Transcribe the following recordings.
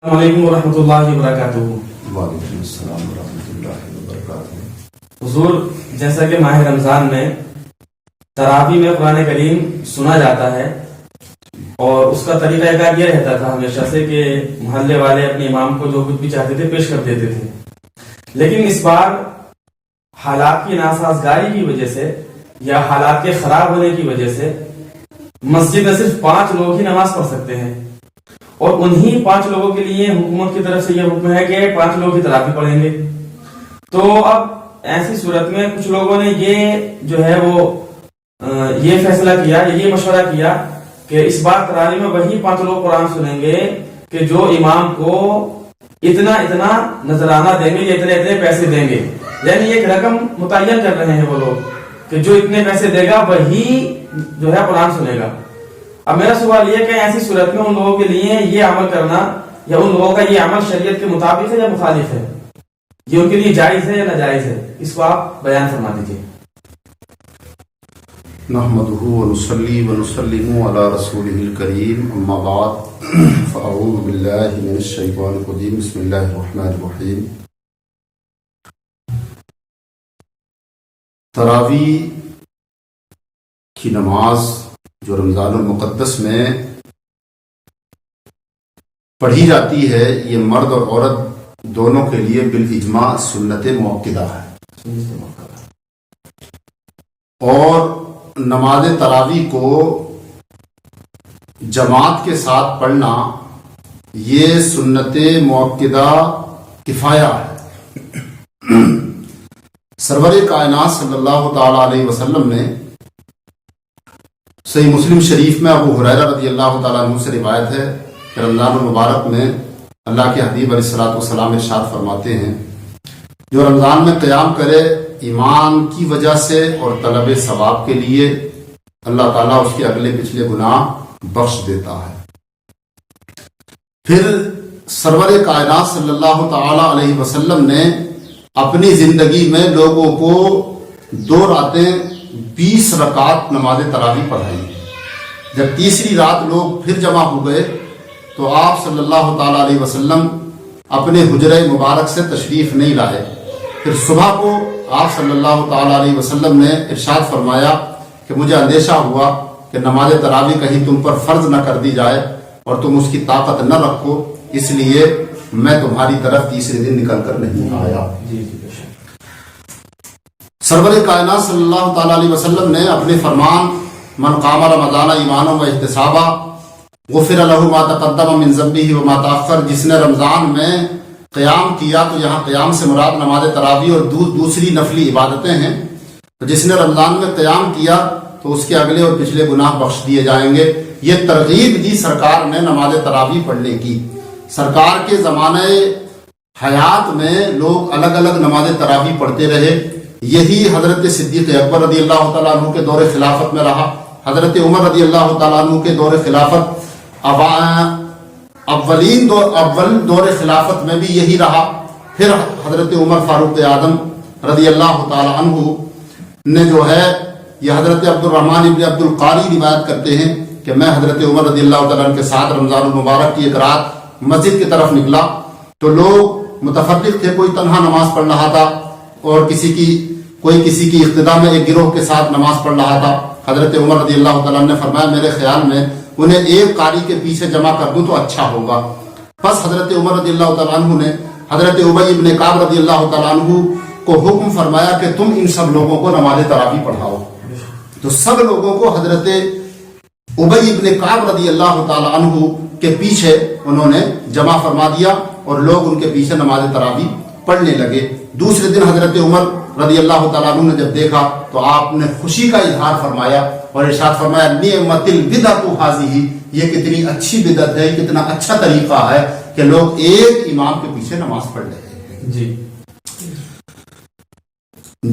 السلام علیکم ورحمۃ اللہ وبرکاتہ۔ وعلیکم السلام ورحمۃ اللہ وبرکاتہ۔ حضور، جیسا کہ ماہ رمضان میں تراویح میں قرآن کریم سنا جاتا ہے اور اس کا طریقہ کار یہ رہتا تھا ہمیشہ سے کہ محلے والے اپنے امام کو جو کچھ بھی چاہتے تھے پیش کر دیتے تھے، لیکن اس بار حالات کی ناسازگاری کی وجہ سے یا حالات کے خراب ہونے کی وجہ سے مسجد میں صرف 5 لوگ ہی نماز پڑھ سکتے ہیں، اور انہی 5 لوگوں کے لیے حکومت کی طرف سے یہ حکم ہے کہ 5 لوگ ہی تراویح پڑھیں گے۔ تو اب ایسی صورت میں کچھ لوگوں نے یہ فیصلہ کیا، یہ مشورہ کیا کہ اس بار تراویح میں وہی 5 لوگ قرآن سنیں گے کہ جو امام کو اتنا اتنا نذرانہ دیں گے یا اتنے اتنے پیسے دیں گے، یعنی ایک رقم متعین کر رہے ہیں وہ لوگ کہ جو اتنے پیسے دے گا وہی قرآن سنے گا۔ اب میرا سوال یہ کہ ایسی صورت میں ان لوگوں کے لیے یہ عمل کرنا یا ان لوگوں کا یہ عمل شریعت کے مطابق ہے یا مخالف ہے؟ یہ ان کے لیے جائز ہے یا ناجائز ہے؟ اس کو آپ بیان فرما دیجیے۔ نحمدہ ونصلی ونسلم علی رسولہ الکریم، اما بعد فاعوذ باللہ من الشیطان الرجیم، بسم اللہ الرحمن الرحیم۔ تراویح کی نماز جو رمضان المقدس میں پڑھی جاتی ہے، یہ مرد اور عورت دونوں کے لیے بالاجماع سنت موقدہ ہے، اور نماز تراویح کو جماعت کے ساتھ پڑھنا یہ سنت موقدہ کفایہ ہے۔ سرور کائنات صلی اللہ تعالی علیہ وسلم نے صحیح مسلم شریف میں ابو ہریرہ رضی اللہ تعالیٰ عنہ سے روایت ہے کہ رمضان المبارک میں اللہ کے حبیب علیہ الصلوۃ والسلام ارشاد فرماتے ہیں، جو رمضان میں قیام کرے ایمان کی وجہ سے اور طلب ثواب کے لیے، اللہ تعالیٰ اس کے اگلے پچھلے گناہ بخش دیتا ہے۔ پھر سرور کائنات صلی اللہ تعالی علیہ وسلم نے اپنی زندگی میں لوگوں کو 2 راتیں 20 رکعت نماز تراویح پڑھائی۔ جب تیسری رات لوگ پھر جمع ہو گئے تو آپ صلی اللہ تعالی علیہ وسلم اپنے حجرہ مبارک سے تشریف نہیں لائے۔ پھر صبح کو آپ صلی اللہ تعالی علیہ وسلم نے ارشاد فرمایا کہ مجھے اندیشہ ہوا کہ نماز تراویح کہیں تم پر فرض نہ کر دی جائے اور تم اس کی طاقت نہ رکھو، اس لیے میں تمہاری طرف تیسرے دن نکل کر نہیں آیا۔ سرور کائنات صلی اللہ تعالی علیہ وسلم نے اپنے فرمان من قام رمضان ایمانا و احتسابا غفر له ما تقدم من ذنبه وما تاخر، جس نے رمضان میں قیام کیا، تو یہاں قیام سے مراد نماز تراویح اور دوسری نفلی عبادتیں ہیں، تو جس نے رمضان میں قیام کیا تو اس کے اگلے اور پچھلے گناہ بخش دیے جائیں گے۔ یہ ترغیب دی سرکار نے نماز تراویح پڑھنے کی۔ سرکار کے زمانہ حیات میں لوگ الگ الگ نماز تراویح پڑھتے رہے، یہی حضرت صدیق اکبر رضی اللہ تعالیٰ عنہ کے دور خلافت میں رہا، حضرت عمر رضی اللہ تعالیٰ عنہ کے دور خلافت، اول دور خلافت میں بھی یہی رہا۔ پھر حضرت عمر فاروق اعظم رضی اللہ تعالیٰ عنہ نے یہ حضرت عبد الرحمن ابن عبد القاری روایت کرتے ہیں کہ میں حضرت عمر رضی اللہ تعالیٰ عنہ کے ساتھ رمضان المبارک کی ایک رات مسجد کی طرف نکلا تو لوگ متفرق تھے، کوئی تنہا نماز پڑھ رہا تھا اور کوئی کسی کی اقتداء میں ایک گروہ کے ساتھ نماز پڑھ رہا تھا۔ حضرت عمر رضی اللہ تعالیٰ عنہ نے فرمایا میرے خیال میں انہیں ایک قاری کے پیچھے جمع کر دوں تو اچھا ہوگا۔ پس حضرت عمر رضی اللہ تعالیٰ عنہ نے حضرت ابی ابن کعب رضی اللہ تعالیٰ عنہ کو حکم فرمایا کہ تم ان سب لوگوں کو نماز تراویح پڑھاؤ۔ تو سب لوگوں کو حضرت ابی ابن کعب رضی اللہ تعالیٰ عنہ کے پیچھے انہوں نے جمع فرما دیا اور لوگ ان کے پیچھے نماز تراویح پڑھنے لگے۔ دوسرے دن حضرت عمر رضی اللہ تعالیٰ عنہ نے جب دیکھا تو آپ نے خوشی کا اظہار فرمایا اور ارشاد فرمایا نعمت البدعۃ ھذہ، یہ کتنی اچھی بدعت ہے، کتنا اچھا طریقہ ہے کہ لوگ ایک امام کے پیچھے نماز پڑھ رہے ہیں۔ جی،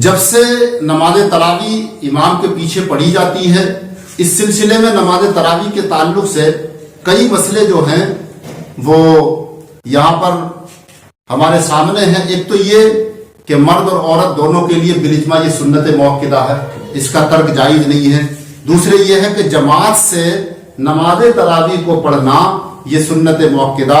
جب سے نماز تراویح امام کے پیچھے پڑھی جاتی ہے، اس سلسلے میں نماز تراویح کے تعلق سے کئی مسئلے جو ہیں وہ یہاں پر ہمارے سامنے ہیں۔ ایک تو یہ کہ مرد اور عورت دونوں کے لیے بالاجماع یہ سنت موقدہ ہے، اس کا ترک جائز نہیں ہے۔ دوسرے یہ ہے کہ جماعت سے نماز تراویح کو پڑھنا یہ سنت موقدہ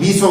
20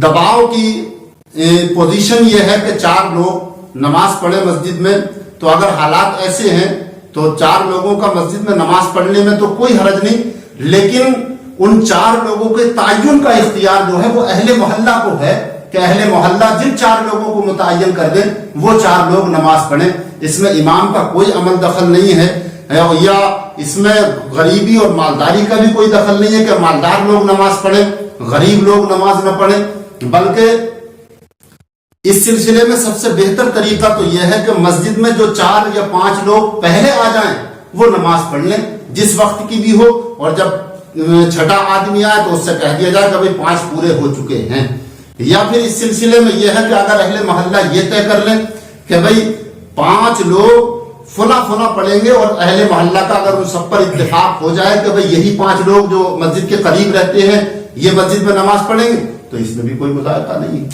دباؤ کی پوزیشن یہ ہے کہ 4 لوگ نماز پڑھے مسجد میں، تو اگر حالات ایسے ہیں تو 4 لوگوں کا مسجد میں نماز پڑھنے میں تو کوئی حرج نہیں، لیکن ان 4 لوگوں کے تعین کا اختیار جو ہے وہ اہل محلہ کو ہے کہ اہل محلہ جن 4 لوگوں کو متعین کر دیں وہ 4 لوگ نماز پڑھیں۔ اس میں امام کا کوئی عمل دخل نہیں ہے، یا اس میں غریبی اور مالداری کا بھی کوئی دخل نہیں ہے کہ مالدار لوگ نماز پڑھیں غریب لوگ نماز نہ پڑھیں، بلکہ اس سلسلے میں سب سے بہتر طریقہ تو یہ ہے کہ مسجد میں جو 4 یا 5 لوگ پہلے آ جائیں وہ نماز پڑھ لیں جس وقت کی بھی ہو، اور جب 6ٹا آدمی آئے تو اس سے کہہ دیا جائے کہ بھائی 5 پورے ہو چکے ہیں۔ یا پھر اس سلسلے میں یہ ہے کہ اگر اہل محلہ یہ طے کر لیں کہ بھائی 5 لوگ فلاں پڑھیں گے، اور اہل محلہ کا اگر ان سب پر اتفاق ہو جائے کہ بھئی یہی 5 لوگ جو مسجد کے قریب رہتے ہیں یہ مسجد میں نماز پڑھیں گے، تو اس میں بھی کوئی مذائقہ نہیں۔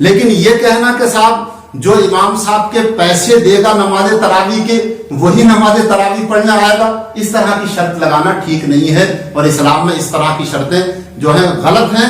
لیکن یہ کہنا کہ صاحب جو امام صاحب کے پیسے دے گا نماز تراویح کے وہی نماز تراویح پڑھنے آئے گا، اس طرح کی شرط لگانا ٹھیک نہیں ہے، اور اسلام میں اس طرح کی شرطیں جو ہیں غلط ہیں،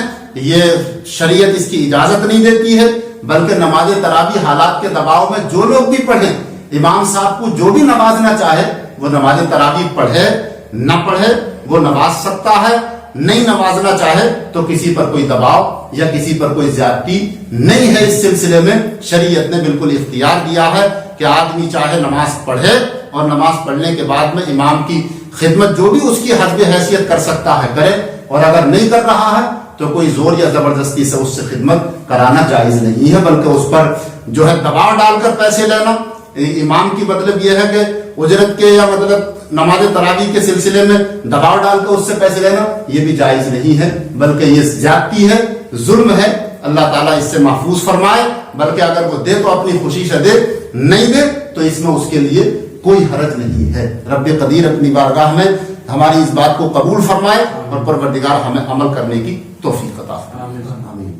یہ شریعت اس کی اجازت نہیں دیتی ہے، بلکہ نماز تراویح حالات کے دباؤ میں جو لوگ بھی پڑھیں، امام صاحب کو جو بھی نمازنا چاہے وہ نماز تراویح پڑھے نہ پڑھے وہ نواز سکتا ہے، نہیں نوازنا چاہے تو کسی پر کوئی دباؤ یا کسی پر کوئی زیادتی نہیں ہے۔ اس سلسلے میں شریعت نے بالکل اختیار دیا ہے کہ آدمی چاہے نماز پڑھے اور نماز پڑھنے کے بعد میں امام کی خدمت جو بھی اس کی حسب حیثیت کر سکتا ہے کرے، اور اگر نہیں کر رہا ہے تو کوئی زور یا زبردستی سے اس سے خدمت کرانا جائز نہیں ہے، بلکہ اس پر جو ہے دباؤ ڈال کر پیسے لینا، امام کی مطلب یہ ہے کہ اجرت کے یا مطلب نماز تراویح کے سلسلے میں دباؤ ڈال کر اس سے پیسے لینا یہ بھی جائز نہیں ہے، بلکہ یہ زیادتی ہے، ظلم ہے، اللہ تعالیٰ اس سے محفوظ فرمائے۔ بلکہ اگر وہ دے تو اپنی خوشی سے دے، نہیں دے تو اس میں اس کے لیے کوئی حرج نہیں ہے۔ رب قدیر اپنی بارگاہ میں ہماری اس بات کو قبول فرمائے اور پروردگار ہمیں عمل کرنے کی توفیق عطا فرمائے۔ آمین۔